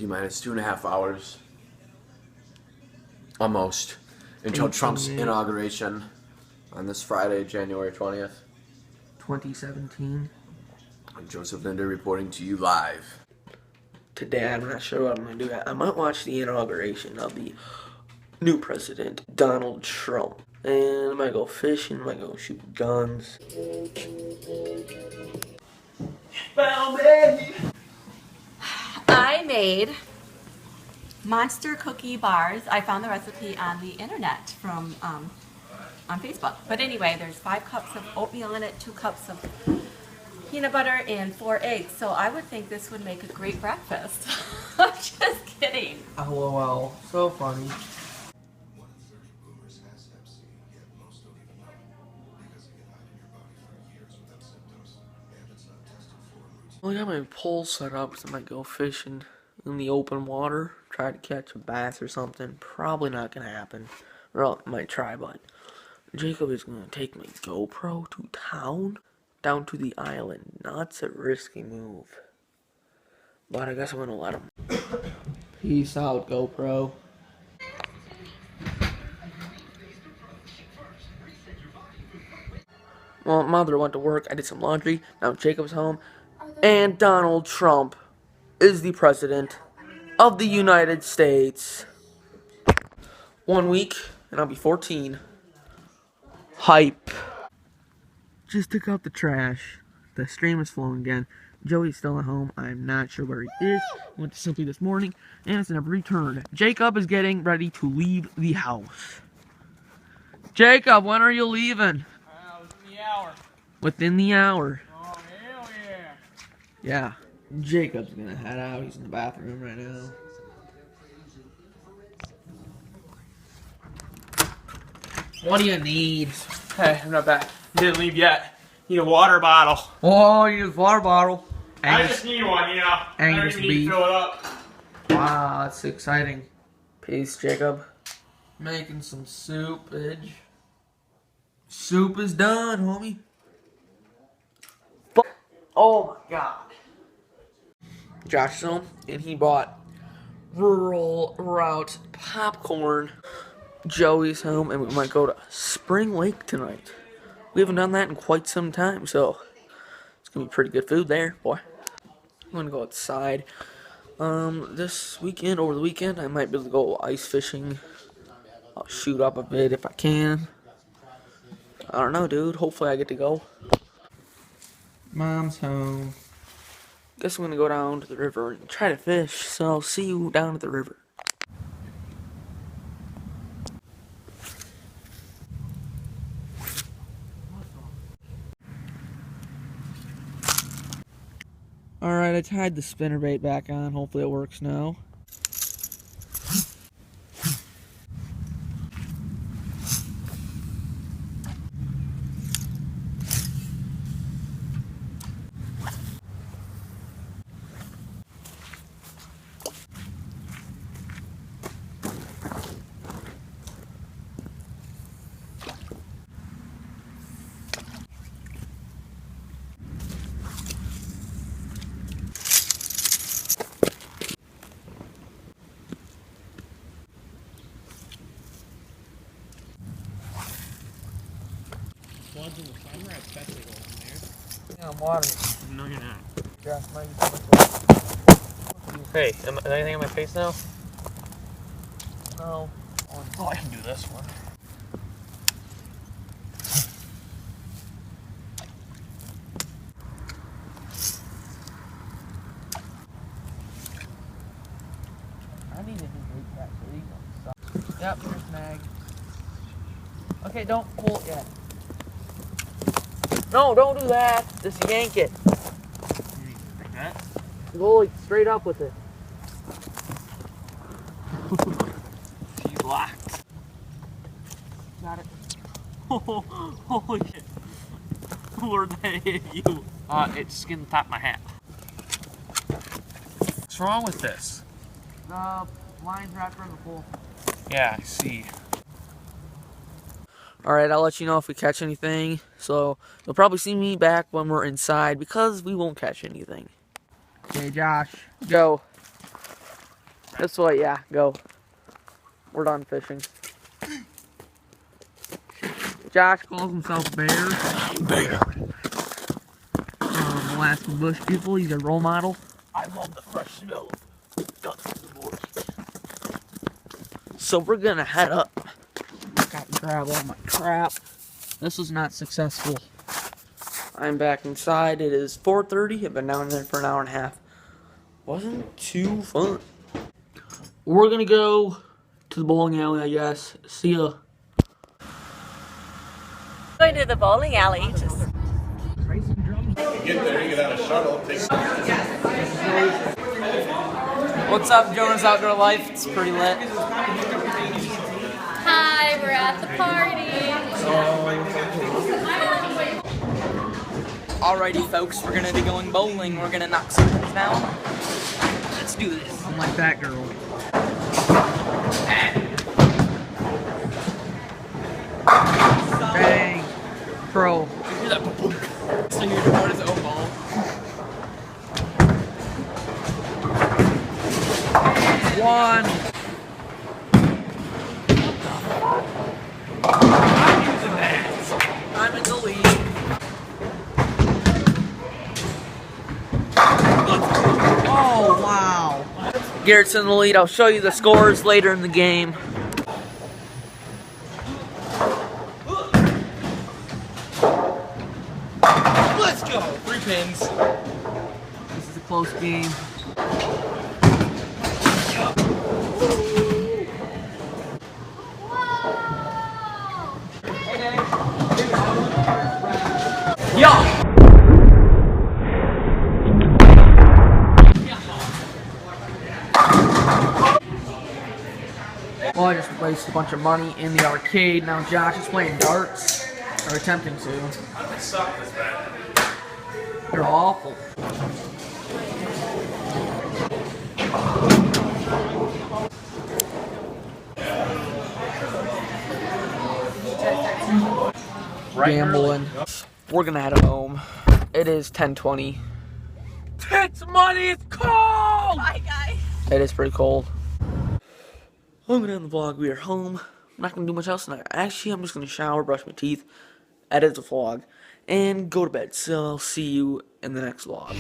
T-minus 2.5 hours. Almost. Until Trump's inauguration on this Friday, January 20th. 2017. I'm Joseph Linder reporting to you live. Today, I'm not sure what I'm going to do. I might watch the inauguration of the new president, Donald Trump. And I might go fishing, I might go shoot guns. I made monster cookie bars. I found the recipe on the internet from on Facebook. But anyway, there's 5 cups of oatmeal in it, 2 cups of peanut butter, and 4 eggs. So I would think this would make a great breakfast. I'm just kidding. LOL, so funny. I got my pole set up because I might go fishing in the open water, try to catch a bass or something. Probably not gonna happen. Well, I might try, but Jacob is gonna take my GoPro to town, down to the island. That's a risky move, but I guess I'm gonna let him. Peace out, GoPro. Well, mother went to work. I did some laundry. Now Jacob's home. And Donald Trump is the president of the United States. 1 week, and I'll be 14. Hype. Just took out the trash. The stream is flowing again. Joey's still at home. I'm not sure where he is. Went to Simply this morning, and it's never returned. Jacob is getting ready to leave the house. Jacob, when are you leaving? Within the hour. Within the hour. Oh, hell yeah. Yeah. Jacob's gonna head out. He's in the bathroom right now. What do you need? Hey, I'm not back. Didn't leave yet. Need a water bottle. Oh, you need a water bottle. I just need one, you know. I don't Angus even need beef. to fill it up. Wow, that's exciting. Peace, Jacob. Making some soupage. Soup is done, homie. Oh my god. Josh is home, and he bought Rural Route popcorn. Joey's home, and we might go to Spring Lake tonight. We haven't done that in quite some time, so it's gonna be pretty good food there, boy. I'm gonna go outside. This weekend, over the weekend, I might be able to go ice fishing. I'll shoot up a bit if I can. I don't know, dude. Hopefully I get to go. Mom's home. Guess I'm gonna go down to the river and try to fish, so I'll see you down at the river. Alright, I tied the spinnerbait back on. Hopefully it works now. One's in the summer, I bet they go in there. Yeah, I'm watering. No, you're not. Josh, might be Hey, is anything on my face now? No. Oh, I can do this one. I need a new bait pack for these ones. Yep, here's snag. Okay, don't pull it yet. No, don't do that. Just yank it. Like that? Go like straight up with it. She's locked. Got it. Holy shit. Where'd that hit you? It skinned the top of my hat. What's wrong with this? The line's wrapped around the pole. Yeah, I see. Alright, I'll let you know if we catch anything. So, you'll probably see me back when we're inside because we won't catch anything. Okay, Josh. Go. This way, yeah, go. We're done fishing. Josh calls himself Bear. Bear. Alaska Bush people, he's a role model. I love the fresh smell of guts in the morning. So we're gonna head up. Got to grab all my crap. This was not successful. I'm back inside. It is 4:30. I've been down there for an hour and a half. Wasn't too fun. We're gonna go to the bowling alley, I guess. See ya. Going to the bowling alley. What's up, Jonas Outdoor Life? It's pretty lit. Hi, we're at the party. Alrighty, folks, we're gonna be going bowling. We're gonna knock some things down. Let's do this. I'm like that girl. Dang. Pro. So you're doing his own ball. One. I'm in the lead. Oh, wow. Garrett's in the lead. I'll show you the scores later in the game. Let's go! 3 pins. This is a close game. Yo! Well, I just wasted a bunch of money in the arcade. Now Josh is playing darts, or attempting to. They're awful. Gambling. We're gonna head home. It is 10:20. It's money, it's cold! Bye, guys. It is pretty cold. I'm gonna end the vlog. We are home. I'm not gonna do much else tonight. Actually, I'm just gonna shower, brush my teeth, edit the vlog, and go to bed. So I'll see you in the next vlog.